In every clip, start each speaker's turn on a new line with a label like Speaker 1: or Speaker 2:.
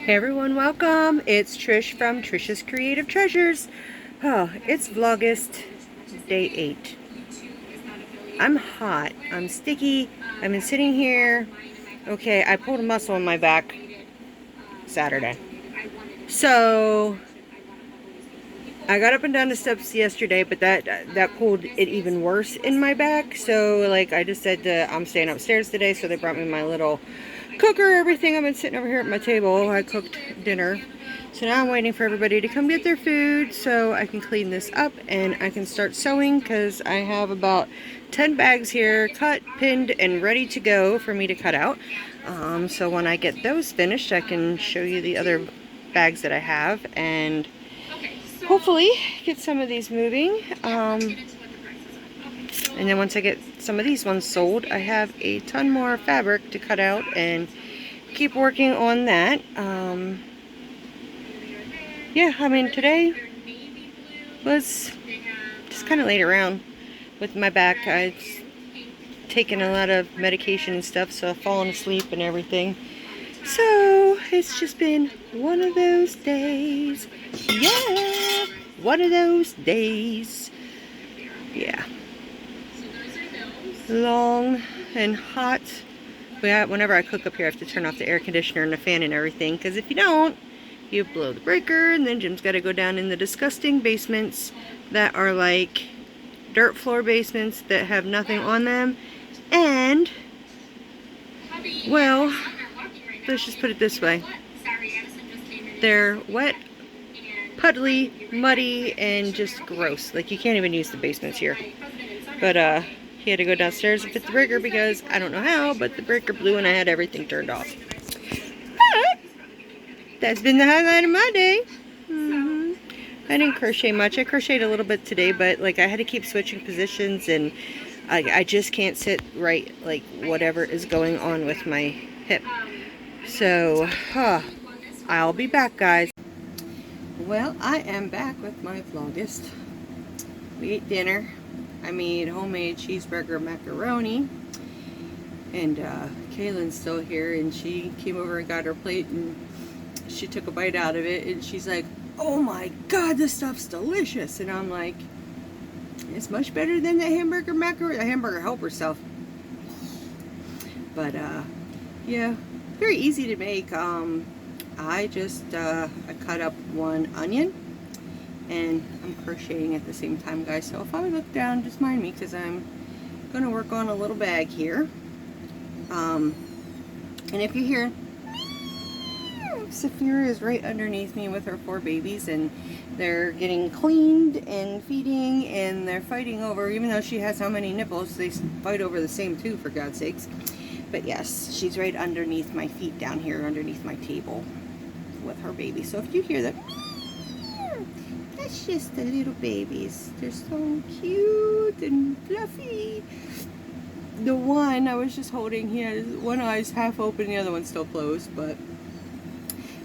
Speaker 1: Hey everyone, welcome. It's Trish from Trisha's Creative Treasures. Oh, it's Vlogust day 8. I'm hot. I'm sticky. I've been sitting here. Okay, I pulled a muscle in my back Saturday. So I got up and down the steps yesterday, but that pulled it even worse in my back. So like I just said I'm staying upstairs today, so they brought me my little cooker, everything. I've been sitting over here at my table. I cooked dinner. So now I'm waiting for everybody to come get their food so I can clean this up and I can start sewing, because I have about 10 bags here cut, pinned, and ready to go for me to cut out. So when I get those finished, I can show you the other bags that I have and hopefully get some of these moving. And then once I get some of these ones sold, I have a ton more fabric to cut out and keep working on that. Yeah, I mean, today was just kind of laid around with my back. I've taken a lot of medication and stuff, so I've fallen asleep and everything. So it's just been one of those days. Yeah, one of those days. Yeah. Long and hot. Whenever I cook up here, I have to turn off the air conditioner and the fan and everything, because if you don't, you blow the breaker, and then Jim's got to go down in the disgusting basements that are like dirt floor basements that have nothing on them. And, well, let's just put it this way. They're wet, puddly, muddy, and just gross. Like, you can't even use the basements here. But, he had to go downstairs and fit the breaker because I don't know how, but the breaker blew and I had everything turned off. But that's been the highlight of my day. I didn't crochet much. I crocheted a little bit today, but like I had to keep switching positions, and I just can't sit right, like whatever is going on with my hip. So I'll be back, guys. Well, I am back with my Vlogust. We ate dinner. I made homemade cheeseburger macaroni, and Kaylin's still here, and she came over and got her plate, and she took a bite out of it, and she's like, "Oh my God, this stuff's delicious!" And I'm like, "It's much better than the hamburger macaroni, the hamburger helper stuff." But yeah, very easy to make. I just I cut up one onion. And I'm crocheting at the same time, guys, so if I look down, just mind me, because I'm going to work on a little bag here. And if you hear, Saphira is right underneath me with her 4 babies, and they're getting cleaned and feeding, and they're fighting over, even though she has how many nipples, they fight over the same too, for God's sakes. But yes, she's right underneath my feet down here, underneath my table with her baby. So if you hear that, that's just the little babies. They're so cute and fluffy. The one I was just holding, he has one eye's half open, the other one's still closed, but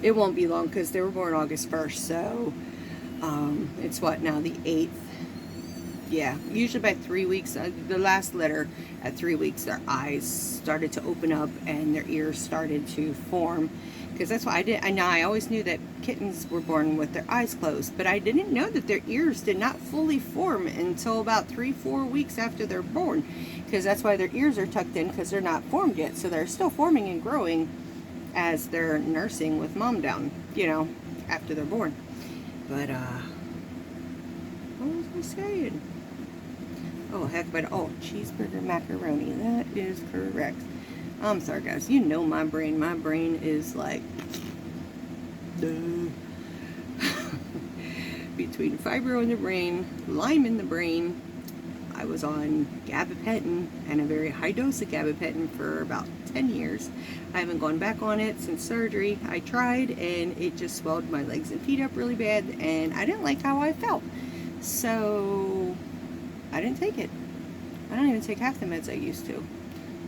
Speaker 1: it won't be long because they were born August 1st, so it's what now, the 8th? Yeah, usually by 3 weeks, the last litter at 3 weeks, their eyes started to open up and their ears started to form. Because that's why I always knew that kittens were born with their eyes closed, but I didn't know that their ears did not fully form until about 3-4 weeks after they're born. Because that's why their ears are tucked in, because they're not formed yet. So they're still forming and growing as they're nursing with mom down, you know, after they're born. But, what was I saying? Oh, heck, but, oh, cheeseburger macaroni. That is correct. I'm sorry, guys. You know my brain. My brain is like, between fibro in the brain, Lyme in the brain. I was on gabapentin and a very high dose of gabapentin for about 10 years. I haven't gone back on it since surgery. I tried, and it just swelled my legs and feet up really bad, and I didn't like how I felt. So I didn't take it. I don't even take half the meds I used to.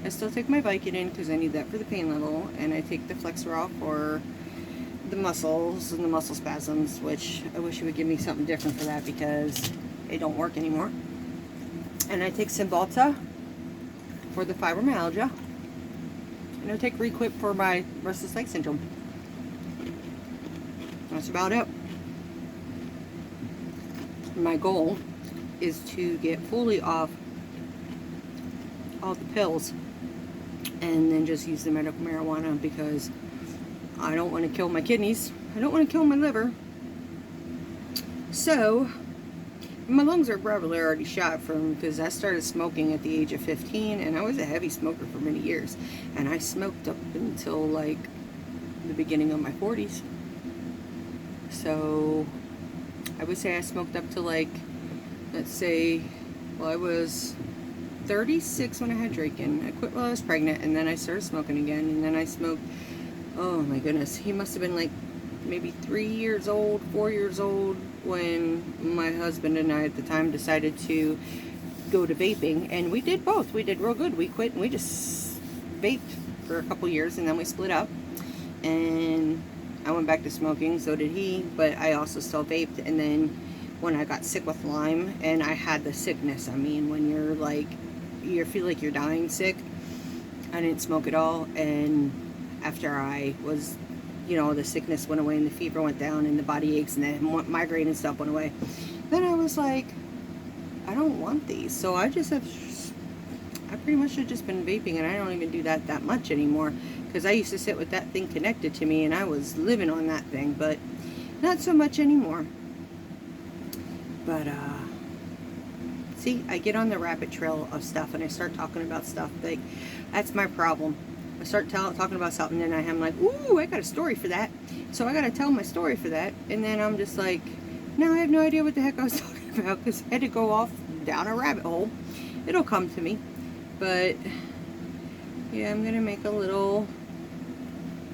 Speaker 1: I still take my Vicodin because I need that for the pain level, and I take the Flexerol for the muscles and the muscle spasms, which I wish you would give me something different for that because they don't work anymore. And I take Cymbalta for the fibromyalgia, and I take Requip for my restless leg syndrome. That's about it. My goal is to get fully off all the pills and then just use the medical marijuana, because I don't want to kill my kidneys. I don't want to kill my liver. So, my lungs are probably already shot from, because I started smoking at the age of 15, and I was a heavy smoker for many years. And I smoked up until like the beginning of my 40s. So, I would say I smoked up to like, let's say, well, I was 36 when I had Draken. I quit while I was pregnant, and then I started smoking again, and then I smoked, oh my goodness, he must have been like maybe 3 years old, 4 years old, when my husband and I at the time decided to go to vaping, and we did both. We did real good. We quit and we just vaped for a couple years, and then we split up, and I went back to smoking, so did he, but I also still vaped. And then when I got sick with Lyme, and I had the sickness, I mean, when you're like, you feel like you're dying sick, I didn't smoke at all. And after I was, you know, the sickness went away and the fever went down and the body aches and the migraine and stuff went away, then I was like, I don't want these. So I pretty much have just been vaping, and I don't even do that much anymore, because I used to sit with that thing connected to me and I was living on that thing, but not so much anymore. But see, I get on the rabbit trail of stuff and I start talking about stuff. Like, that's my problem. I start talking about something, and I'm like, ooh, I got a story for that. So I got to tell my story for that. And then I'm just like, no, I have no idea what the heck I was talking about, because I had to go off down a rabbit hole. It'll come to me. But yeah, I'm going to make a little,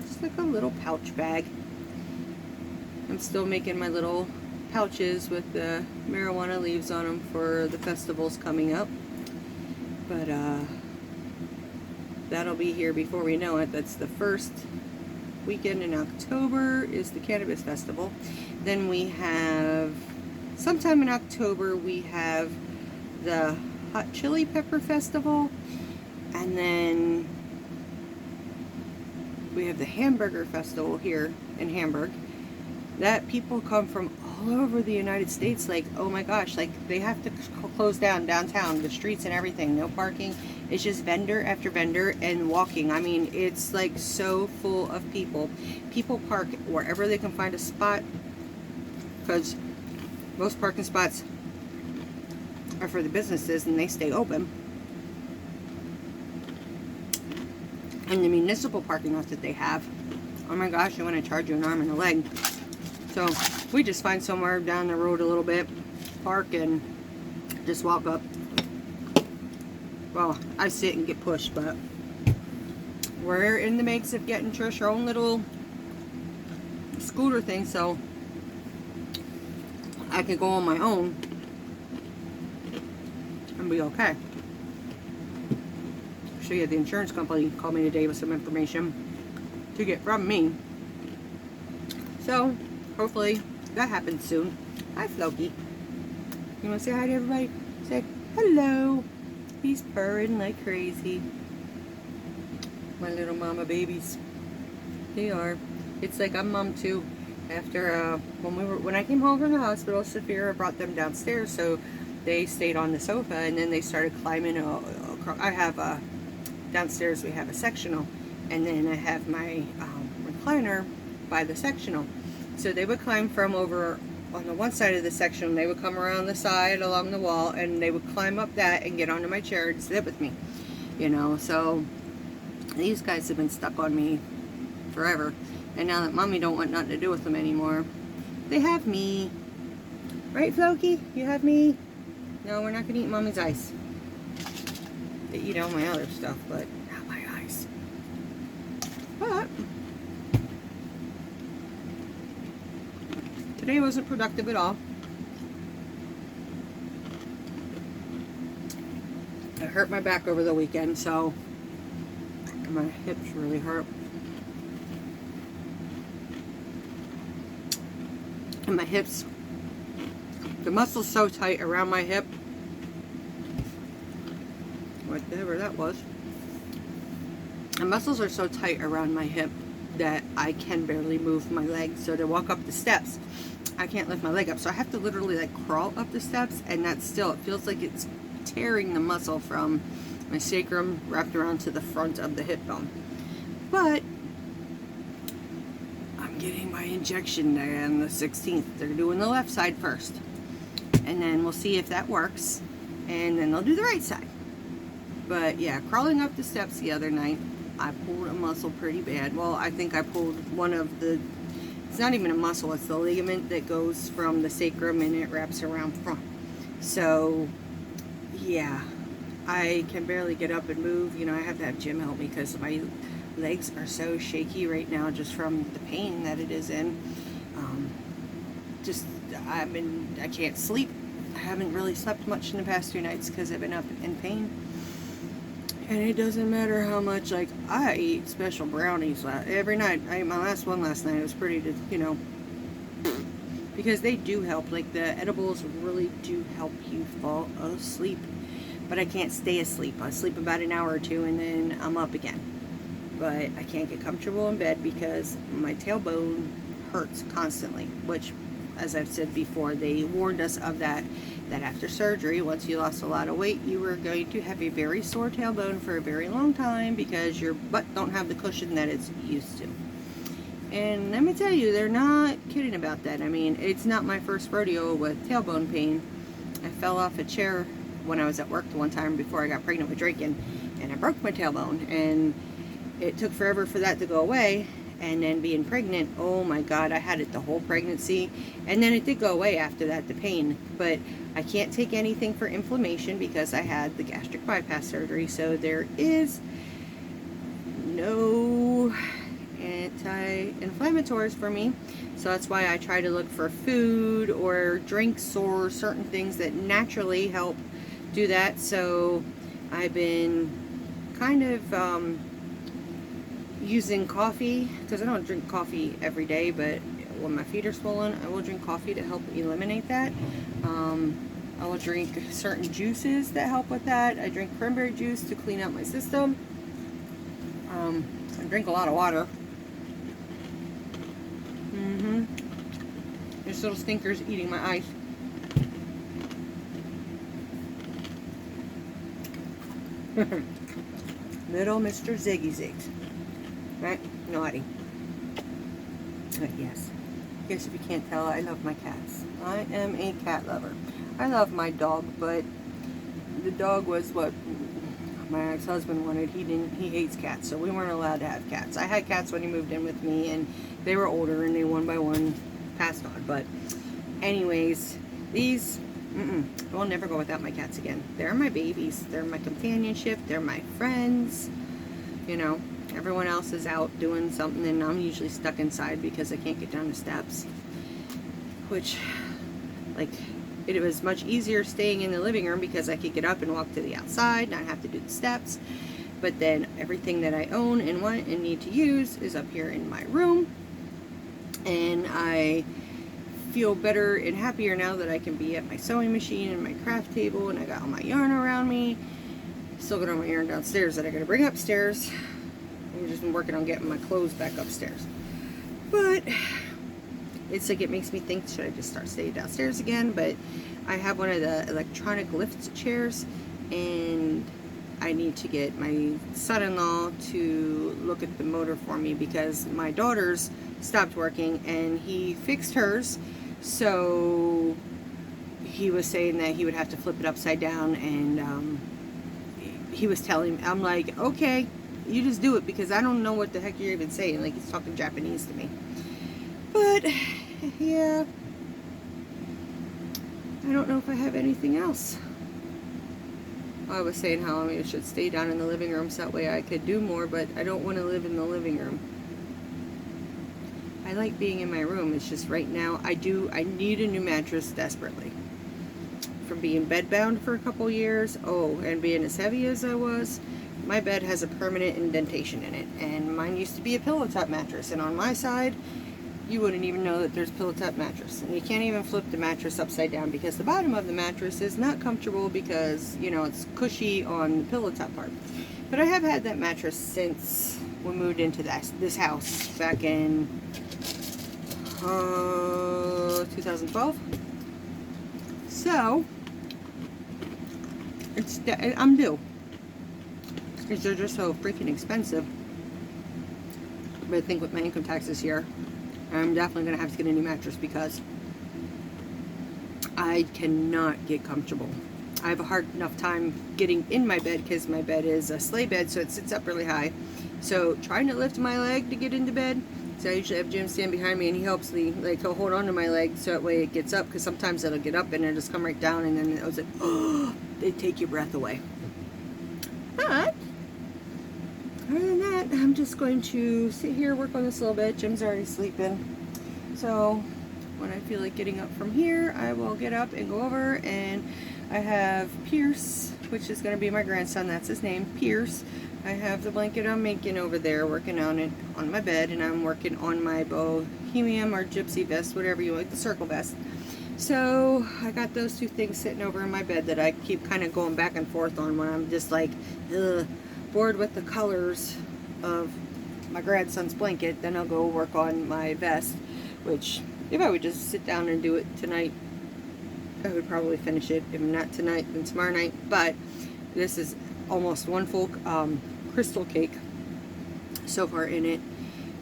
Speaker 1: just like a little pouch bag. I'm still making my little pouches with the marijuana leaves on them for the festivals coming up, but that'll be here before we know it. That's the first weekend in October is the Cannabis Festival. Then we have, sometime in October, we have the Hot Chili Pepper Festival, and then we have the Hamburger Festival here in Hamburg. That people come from all over the United States. Like, oh my gosh, like they have to close down downtown, the streets and everything, no parking. It's just vendor after vendor and walking. I mean, it's like so full of people. People park wherever they can find a spot, because most parking spots are for the businesses and they stay open. And the municipal parking lots that they have, oh my gosh, they want to charge you an arm and a leg. So we just find somewhere down the road a little bit, park, and just walk up. Well, I sit and get pushed, but we're in the mix of getting Trish her own little scooter thing, so I can go on my own and be okay. So yeah, the insurance company called me today with some information to get from me. So hopefully that happens soon. Hi, Floki. You want to say hi to everybody? Say hello. He's purring like crazy. My little mama babies. They are. It's like I'm mom too. After when I came home from the hospital, Saphira brought them downstairs, so they stayed on the sofa, and then they started climbing. I have downstairs. We have a sectional, and then I have my recliner by the sectional. So they would climb from over on the one side of the section. They would come around the side along the wall, and they would climb up that and get onto my chair and sit with me. You know, so these guys have been stuck on me forever. And now that mommy don't want nothing to do with them anymore, they have me. Right, Floki? You have me? No, we're not going to eat mommy's ice. They eat all my other stuff, but not my ice. But today wasn't productive at all. I hurt my back over the weekend, so my hips really hurt. And my hips, the muscle's so tight around my hip, whatever that was, the muscles are so tight around my hip that I can barely move my legs. So to walk up the steps, I can't lift my leg up. So I have to literally like crawl up the steps, and that's still, it feels like it's tearing the muscle from my sacrum wrapped around to the front of the hip bone. But I'm getting my injection on the 16th. They're doing the left side first, and then we'll see if that works, and then they'll do the right side. But yeah, crawling up the steps the other night, I pulled a muscle pretty bad. Well, I think I pulled one of the, it's not even a muscle, it's the ligament that goes from the sacrum and it wraps around front. So yeah, I can barely get up and move. You know, I have to have Jim help me because my legs are so shaky right now just from the pain that it is in. I can't sleep. I haven't really slept much in the past 2 nights because I've been up in pain. And it doesn't matter how much, like, I eat special brownies every night. I ate my last one last night. It was pretty, you know, because they do help. Like, the edibles really do help you fall asleep. But I can't stay asleep. I sleep about an hour or two and then I'm up again. But I can't get comfortable in bed because my tailbone hurts constantly, which, as I've said before, they warned us of that after surgery, once you lost a lot of weight, you were going to have a very sore tailbone for a very long time because your butt don't have the cushion that it's used to. And let me tell you, they're not kidding about that. I mean, it's not my first rodeo with tailbone pain. I fell off a chair when I was at work the one time before I got pregnant with Drake, and I broke my tailbone, and it took forever for that to go away. And then being pregnant, oh my God, I had it the whole pregnancy. And then it did go away after that, the pain. But I can't take anything for inflammation because I had the gastric bypass surgery. So there is no anti-inflammatories for me. So that's why I try to look for food or drinks or certain things that naturally help do that. So I've been kind of using coffee, because I don't drink coffee every day, but when my feet are swollen, I will drink coffee to help eliminate that. I will drink certain juices that help with that. I drink cranberry juice to clean out my system. I drink a lot of water. This little stinker's eating my ice. Little Mr. Ziggy Zigs. Right? Naughty. But yes. I guess if you can't tell, I love my cats. I am a cat lover. I love my dog, but the dog was what my ex-husband wanted. He hates cats, so we weren't allowed to have cats. I had cats when he moved in with me, and they were older, and they one by one passed on. But anyways, these, I will never go without my cats again. They're my babies. They're my companionship. They're my friends. You know, everyone else is out doing something, and I'm usually stuck inside because I can't get down the steps. Which, like, it was much easier staying in the living room because I could get up and walk to the outside, not have to do the steps. But then everything that I own and want and need to use is up here in my room. And I feel better and happier now that I can be at my sewing machine and my craft table, and I got all my yarn around me. Still got all my yarn downstairs that I gotta bring upstairs. I've just been working on getting my clothes back upstairs. But it's like, it makes me think, should I just start staying downstairs again? But I have one of the electronic lift chairs, and I need to get my son-in-law to look at the motor for me because my daughter's stopped working and he fixed hers. So he was saying that he would have to flip it upside down, and he was telling me, I'm like, okay, you just do it, because I don't know what the heck you're even saying. Like, he's talking Japanese to me. But yeah, I don't know if I have anything else. I was saying how I should stay down in the living room so that way I could do more, but I don't want to live in the living room. I like being in my room. It's just right now I need a new mattress desperately. From being bedbound for a couple years, and being as heavy as I was, my bed has a permanent indentation in it, and mine used to be a pillow top mattress, and on my side you wouldn't even know that there's pillow top mattress, and you can't even flip the mattress upside down because the bottom of the mattress is not comfortable because, you know, it's cushy on the pillow top part. But I have had that mattress since we moved into this house back in 2012. So I'm due. Because they're just so freaking expensive. But I think with my income tax this year, I'm definitely going to have to get a new mattress because I cannot get comfortable. I have a hard enough time getting in my bed because my bed is a sleigh bed, so it sits up really high. So trying to lift my leg to get into bed, so I usually have Jim stand behind me and he helps me, like he'll hold on to my leg so that way it gets up, because sometimes it'll get up and it'll just come right down and then it was like, oh, they take your breath away. But other than that, I'm just going to sit here, work on this a little bit. Jim's already sleeping. So when I feel like getting up from here, I will get up and go over, and I have Pierce, which is going to be my grandson, that's his name, Pierce. I have the blanket I'm making over there, working on it on my bed, and I'm working on my bohemian or gypsy vest, whatever you like, the circle vest. So I got those two things sitting over in my bed that I keep kind of going back and forth on when I'm just like, ugh, bored with the colors of my grandson's blanket. Then I'll go work on my vest, which if I would just sit down and do it tonight, I would probably finish it. If not tonight, then tomorrow night. But this is almost one full crystal cake so far in it,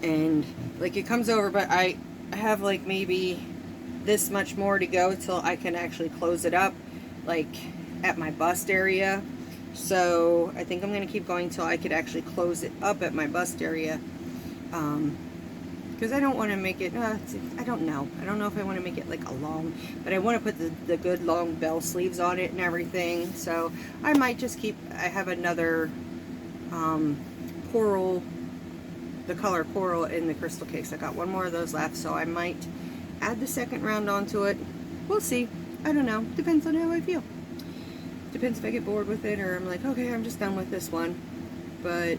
Speaker 1: and like it comes over, but I have like maybe this much more to go till I can actually close it up, like at my bust area. So I think I'm going to keep going till I could actually close it up at my bust area, because I don't want to make it, I don't know if I want to make it like a long, but I want to put the good long bell sleeves on it and everything. So I might just keep, I have another coral, the color coral in the crystal cakes. I got one more of those left, so I might add the second round onto it. We'll see. I don't know. Depends on how I feel. Depends if I get bored with it or I'm like, okay, I'm just done with this one. But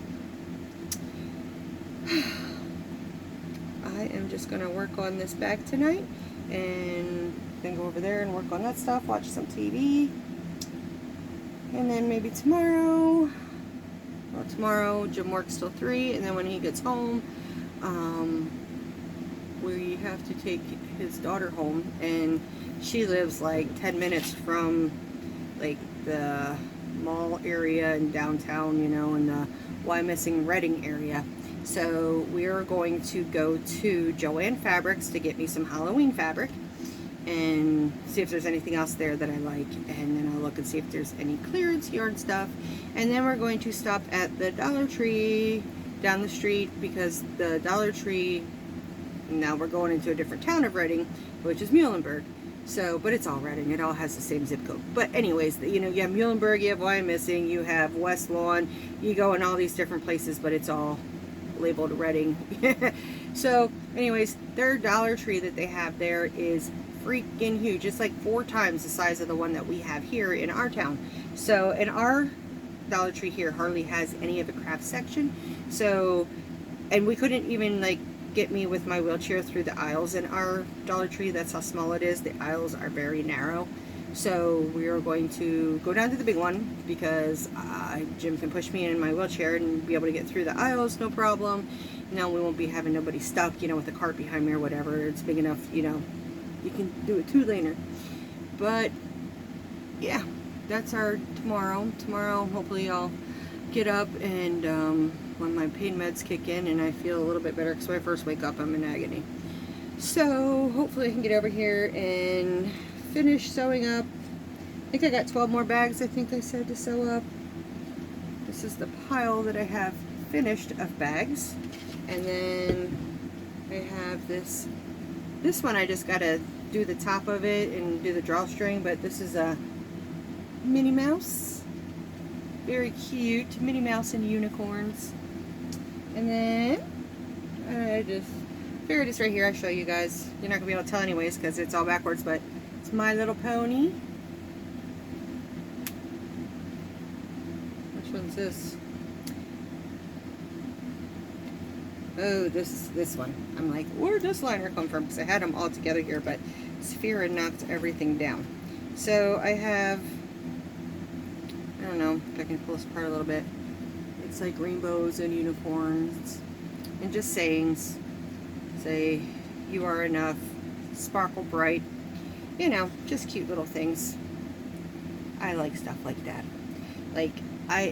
Speaker 1: I am just going to work on this bag tonight and then go over there and work on that stuff, watch some TV. And then maybe tomorrow, well, tomorrow Jim works till 3, and then when he gets home, we have to take his daughter home, and she lives like 10 minutes from like the mall area in downtown, you know, in the Wyomissing Reading area. So we are going to go to Joann Fabrics to get me some Halloween fabric and see if there's anything else there that I like, and then I'll look and see if there's any clearance yarn stuff. And then we're going to stop at the Dollar Tree down the street, because the Dollar Tree, now we're going into a different town of Reading, which is Muhlenberg. So, but it's all Reading, it all has the same zip code. But anyways, you know, you have Muhlenberg, you have Wyomissing, you have West Lawn, you go in all these different places, but it's all labeled Reading. So anyways, their Dollar Tree that they have there is freaking huge. It's like 4 times the size of the one that we have here in our town. So, and our Dollar Tree here hardly has any of the craft section. So, and we couldn't even like get me with my wheelchair through the aisles in our Dollar Tree. That's how small it is. The aisles are very narrow. So we are going to go down to the big one, because Jim can push me in my wheelchair and be able to get through the aisles, no problem. Now we won't be having nobody stuck, you know, with a cart behind me or whatever. It's big enough, you know, you can do a 2-laner. But yeah, that's our tomorrow. Tomorrow, hopefully I'll get up and when my pain meds kick in and I feel a little bit better, because when I first wake up I'm in agony. So hopefully I can get over here and finish sewing up. I think I got 12 more bags, I think I said, to sew up. This is the pile that I have finished of bags. And then I have this one, I just gotta do the top of it and do the drawstring, but this is a Minnie Mouse. Very cute, Minnie Mouse and unicorns. And then I just figured it's right here. I'll show you guys. You're not gonna be able to tell anyways because it's all backwards, but it's My Little Pony. Which one's this? Oh, this one. I'm like, where'd this liner come from? Because I had them all together here, but Sphera knocked everything down. So I have, I don't know if I can pull this apart a little bit. It's like rainbows and unicorns and just sayings. Say, you are enough, sparkle bright, you know, just cute little things. I like stuff like that. Like,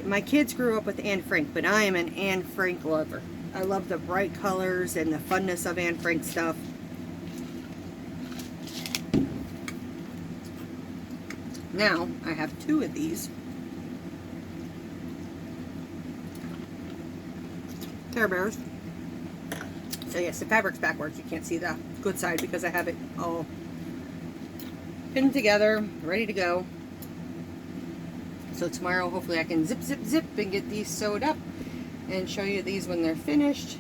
Speaker 1: my kids grew up with Anne Frank, but I am an Anne Frank lover. I love the bright colors and the funness of Anne Frank stuff. Now, I have 2 of these. Care Bears. So yes, the fabric's backwards. You can't see the good side because I have it all pinned together, ready to go. So tomorrow, hopefully I can zip, zip, zip and get these sewed up and show you these when they're finished.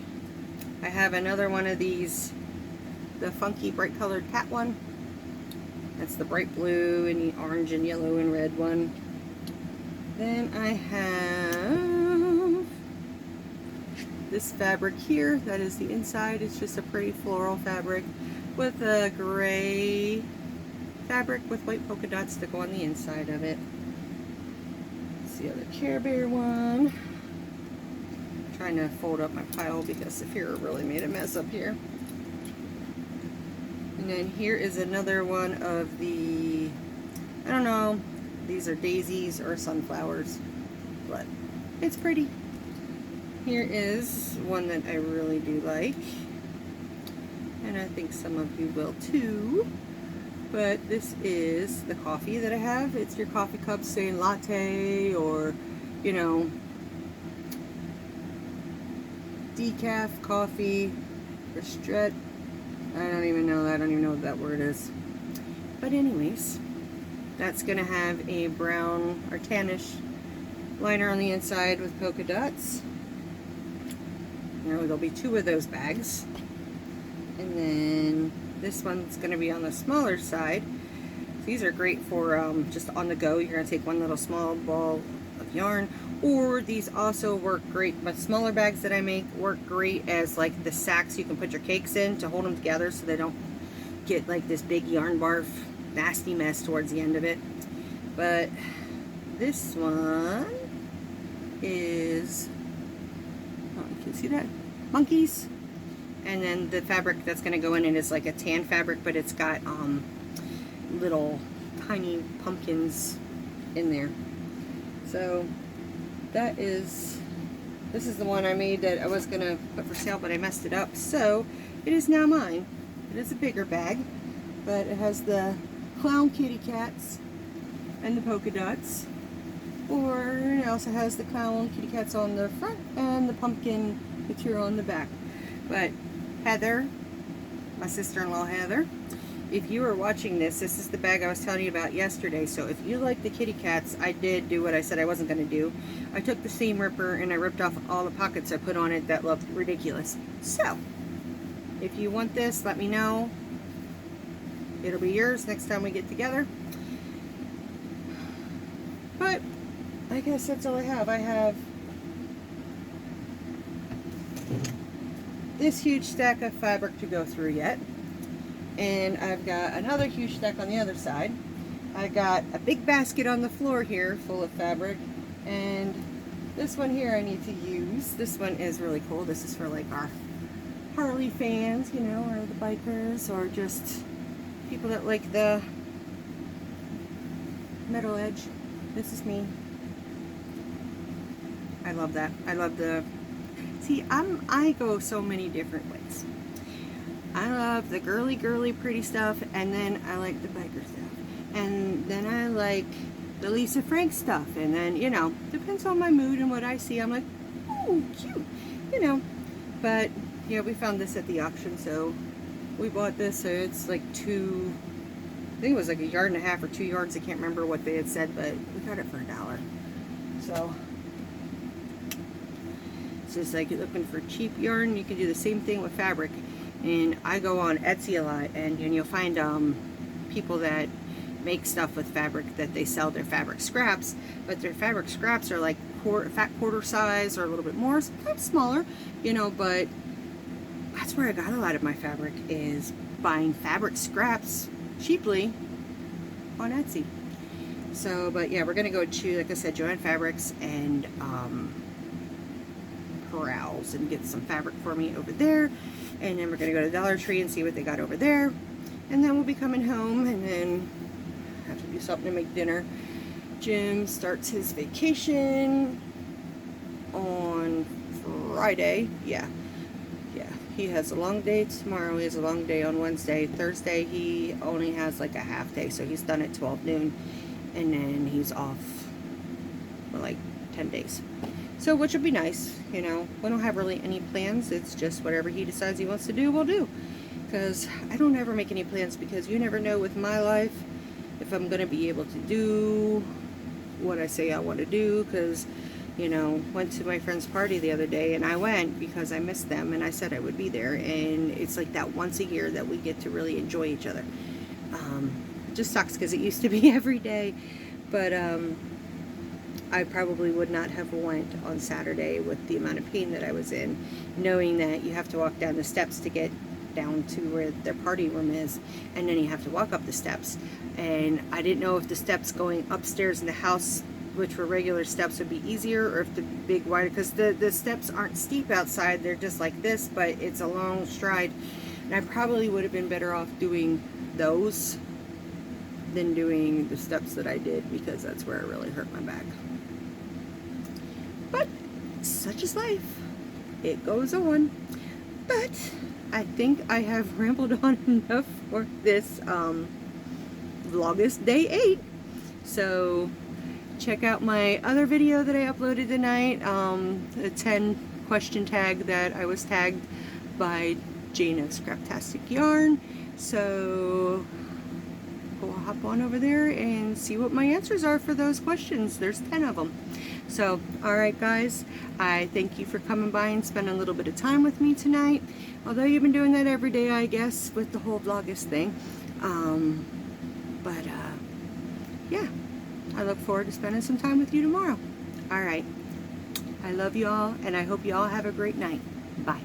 Speaker 1: I have another one of these, the funky bright colored cat one. That's the bright blue and the orange and yellow and red one. Then I have this fabric here. That is the inside. It's just a pretty floral fabric with a gray fabric with white polka dots to go on the inside of it. It's the other Care Bear one. I'm trying to fold up my pile because Saphira really made a mess up here. And then here is another one of the, I don't know, these are daisies or sunflowers, but it's pretty. Here is one that I really do like, and I think some of you will too. But this is the coffee that I have. It's your coffee cup saying latte or, you know, decaf coffee, ristretto. I don't even know. I don't even know what that word is. But anyways, that's going to have a brown or tannish liner on the inside with polka dots. There'll be 2 of those bags. And then this one's going to be on the smaller side. These are great for just on the go. You're going to take one little small ball of yarn. Or these also work great. My smaller bags that I make work great as like the sacks you can put your cakes in to hold them together so they don't get like this big yarn barf nasty mess towards the end of it. But this one is, oh, you can see that? Monkeys. And then the fabric that's going to go in it is like a tan fabric, but it's got little tiny pumpkins in there. So that is, this is the one I made that I was going to put for sale, but I messed it up. So it is now mine. It is a bigger bag, but it has the clown kitty cats and the polka dots. Or it also has the clown kitty cats on the front and the pumpkin material on the back. But Heather, my sister-in-law Heather, if you are watching this, this is the bag I was telling you about yesterday. So if you like the kitty cats, I did do what I said I wasn't going to do. I took the seam ripper and I ripped off all the pockets I put on it that looked ridiculous. So if you want this, let me know. It'll be yours next time we get together. But I guess that's all I have. I have this huge stack of fabric to go through yet. And I've got another huge stack on the other side. I got a big basket on the floor here full of fabric. And this one here I need to use. This one is really cool. This is for like our Harley fans, you know, or the bikers, or just people that like the metal edge. This is me. I love that. I love the, see, I go so many different ways. I love the girly pretty stuff, and then I like the biker stuff, and then I like the Lisa Frank stuff, and then, you know, depends on my mood and what I see. I'm like, oh, cute, you know. But yeah, we found this at the auction, so we bought this. So it's like I think it was like 1.5 yards or 2 yards. I can't remember what they had said, but we got it for $1. So it's just like you're looking for cheap yarn. You can do the same thing with fabric. And I go on Etsy a lot, and you'll find people that make stuff with fabric that they sell their fabric scraps, but their fabric scraps are like fat quarter size or a little bit more, sometimes smaller, you know. But that's where I got a lot of my fabric, is buying fabric scraps cheaply on Etsy. So, but yeah, we're gonna go to, like I said, Joann Fabrics and Corrals and get some fabric for me over there. And then we're going to go to Dollar Tree and see what they got over there. And then we'll be coming home and then have to do something to make dinner. Jim starts his vacation on Friday. Yeah, he has a long day tomorrow. He has a long day on Wednesday. Thursday he only has like a half day, so he's done at 12 noon, and then he's off for like 10 days. So, which would be nice, you know. We don't have really any plans. It's just whatever he decides he wants to do, we'll do. Because I don't ever make any plans, because you never know with my life if I'm going to be able to do what I say I want to do. Because, you know, went to my friend's party the other day, and I went because I missed them, and I said I would be there, and it's like that once a year that we get to really enjoy each other. It just sucks because it used to be every day, but I probably would not have went on Saturday with the amount of pain that I was in, knowing that you have to walk down the steps to get down to where their party room is, and then you have to walk up the steps, and I didn't know if the steps going upstairs in the house, which were regular steps, would be easier, or if the big wider, because the steps aren't steep outside, they're just like this, but it's a long stride, and I probably would have been better off doing those than doing the steps that I did, because that's where it really hurt my back. But such is life, it goes on. But I think I have rambled on enough for this Vlogust day 8. So check out my other video that I uploaded tonight, a 10 question tag that I was tagged by Jane of Scraptastic Yarn. So go hop on over there and see what my answers are for those questions. There's 10 of them. So, alright guys, I thank you for coming by and spending a little bit of time with me tonight. Although you've been doing that every day, I guess, with the whole Vlogust thing. Yeah, I look forward to spending some time with you tomorrow. Alright, I love you all, and I hope you all have a great night. Bye.